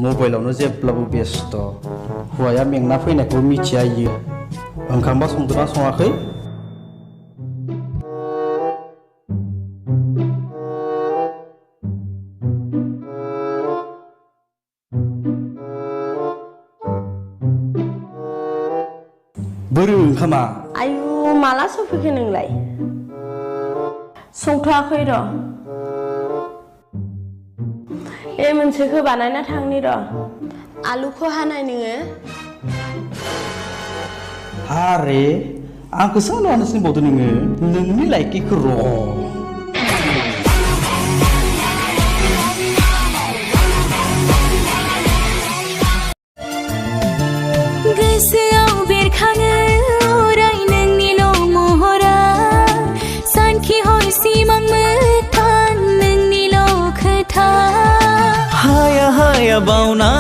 मबाइलावनो जेब्लाबो बेस्थ' हौवाया मेंना फैनायखौ मिथिया इयो ओंखामबा संदोंना सङाखै बोरो ओंखामा आयु माला सफैखो नोंलाय संथ'आखै र' मोनसेखौ बानायना थांनि र' आलुखौ हानाय नोङो हारे आंखौसो आलुआनो सिनबावदो नोङो नोंनि लाइकिखौ र' गोसोआव बेरखाङो अराय नोंनिल' महरा सानखि हरसिमां मोगथां नोंनिल' खोथा हाया हाया बावना